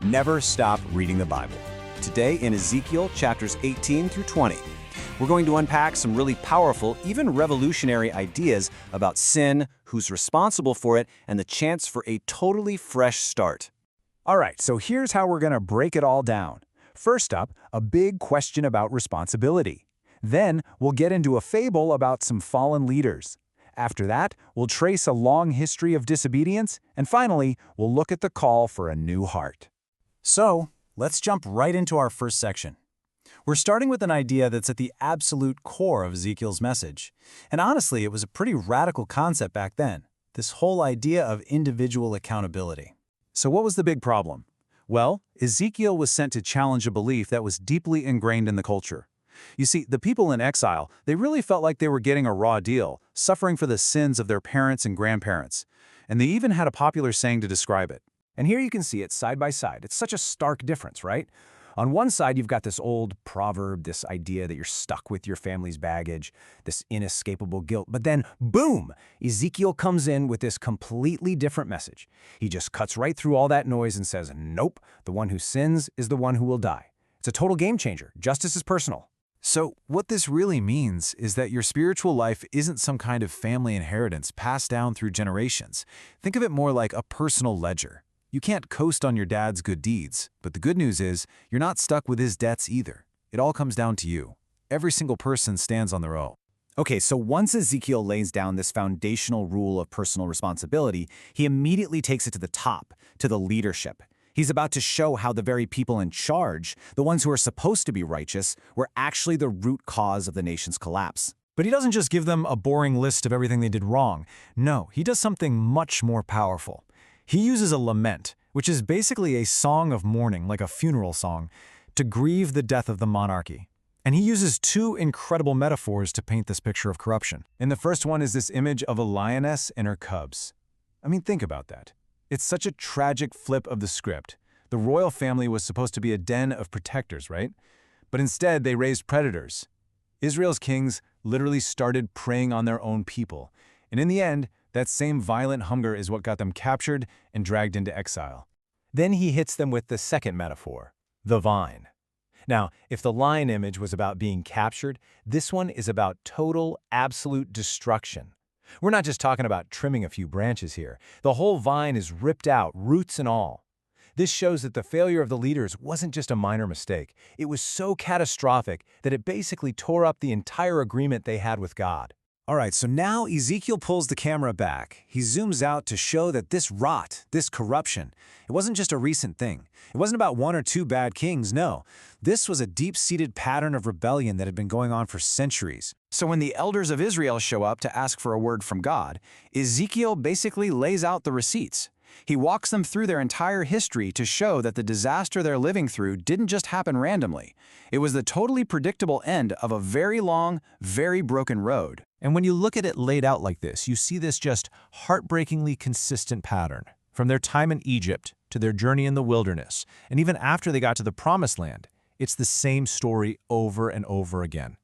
Never stop reading the Bible. Today in Ezekiel chapters 18 through 20, we're going to unpack some really powerful, even revolutionary ideas about sin, who's responsible for it, and the chance for a totally fresh start. All right, so here's how we're going to break it all down. First up, a big question about responsibility. Then, we'll get into a fable about some fallen leaders. After that, we'll trace a long history of disobedience, and finally, we'll look at the call for a new heart. So, let's jump right into our first section. We're starting with an idea that's at the absolute core of Ezekiel's message. And honestly, it was a pretty radical concept back then, this whole idea of individual accountability. So what was the big problem? Well, Ezekiel was sent to challenge a belief that was deeply ingrained in the culture. You see, the people in exile, they really felt like they were getting a raw deal, suffering for the sins of their parents and grandparents. And they even had a popular saying to describe it. And here you can see it side by side. It's such a stark difference, right? On one side, you've got this old proverb, this idea that you're stuck with your family's baggage, this inescapable guilt. But then, boom, Ezekiel comes in with this completely different message. He just cuts right through all that noise and says, nope, the one who sins is the one who will die. It's a total game changer. Justice is personal. So what this really means is that your spiritual life isn't some kind of family inheritance passed down through generations. Think of it more like a personal ledger. You can't coast on your dad's good deeds, but the good news is you're not stuck with his debts either. It all comes down to you. Every single person stands on their own. Okay, so once Ezekiel lays down this foundational rule of personal responsibility, he immediately takes it to the top, to the leadership. He's about to show how the very people in charge, the ones who are supposed to be righteous, were actually the root cause of the nation's collapse. But he doesn't just give them a boring list of everything they did wrong. No, he does something much more powerful. He uses a lament, which is basically a song of mourning, like a funeral song, to grieve the death of the monarchy. And he uses two incredible metaphors to paint this picture of corruption. And the first one is this image of a lioness and her cubs. I mean, think about that. It's such a tragic flip of the script. The royal family was supposed to be a den of protectors, right? But instead, they raised predators. Israel's kings literally started preying on their own people. And in the end, that same violent hunger is what got them captured and dragged into exile. Then he hits them with the second metaphor, the vine. Now, if the lion image was about being captured, this one is about total, absolute destruction. We're not just talking about trimming a few branches here. The whole vine is ripped out, roots and all. This shows that the failure of the leaders wasn't just a minor mistake. It was so catastrophic that it basically tore up the entire agreement they had with God. All right, so now Ezekiel pulls the camera back. He zooms out to show that this rot, this corruption, it wasn't just a recent thing. It wasn't about one or two bad kings, no. This was a deep-seated pattern of rebellion that had been going on for centuries. So when the elders of Israel show up to ask for a word from God, Ezekiel basically lays out the receipts. He walks them through their entire history to show that the disaster they're living through didn't just happen randomly. It was the totally predictable end of a very long, very broken road. And when you look at it laid out like this, you see this just heartbreakingly consistent pattern. From their time in Egypt to their journey in the wilderness, and even after they got to the Promised Land, it's the same story over and over again.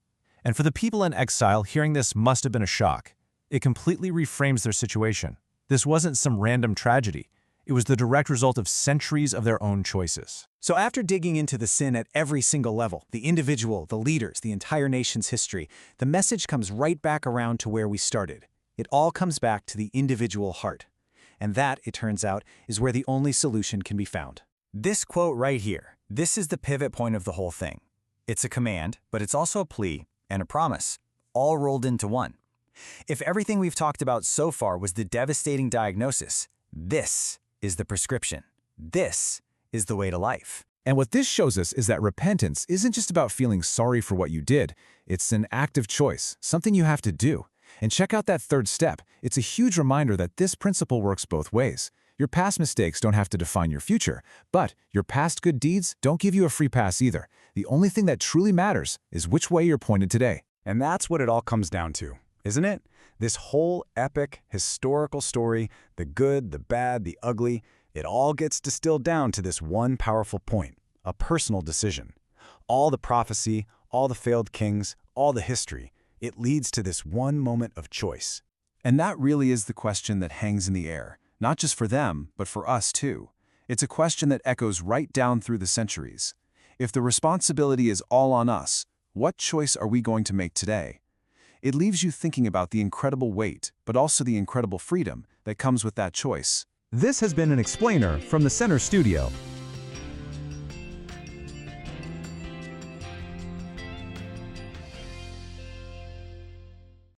And for the people in exile, hearing this must have been a shock. It completely reframes their situation. This wasn't some random tragedy. It was the direct result of centuries of their own choices. So after digging into the sin at every single level, the individual, the leaders, the entire nation's history, the message comes right back around to where we started. It all comes back to the individual heart. And that, it turns out, is where the only solution can be found. This quote right here, this is the pivot point of the whole thing. It's a command, but it's also a plea and a promise, all rolled into one. If everything we've talked about so far was the devastating diagnosis, this is the prescription. This is the way to life. And what this shows us is that repentance isn't just about feeling sorry for what you did. It's an active choice, something you have to do. And check out that third step. It's a huge reminder that this principle works both ways. Your past mistakes don't have to define your future, but your past good deeds don't give you a free pass either. The only thing that truly matters is which way you're pointed today. And that's what it all comes down to, isn't it? This whole epic, historical story, the good, the bad, the ugly, it all gets distilled down to this one powerful point, a personal decision. All the prophecy, all the failed kings, all the history, it leads to this one moment of choice. And that really is the question that hangs in the air, not just for them, but for us too. It's a question that echoes right down through the centuries. If the responsibility is all on us, what choice are we going to make today? It leaves you thinking about the incredible weight, but also the incredible freedom that comes with that choice. This has been an explainer from the Center Studio.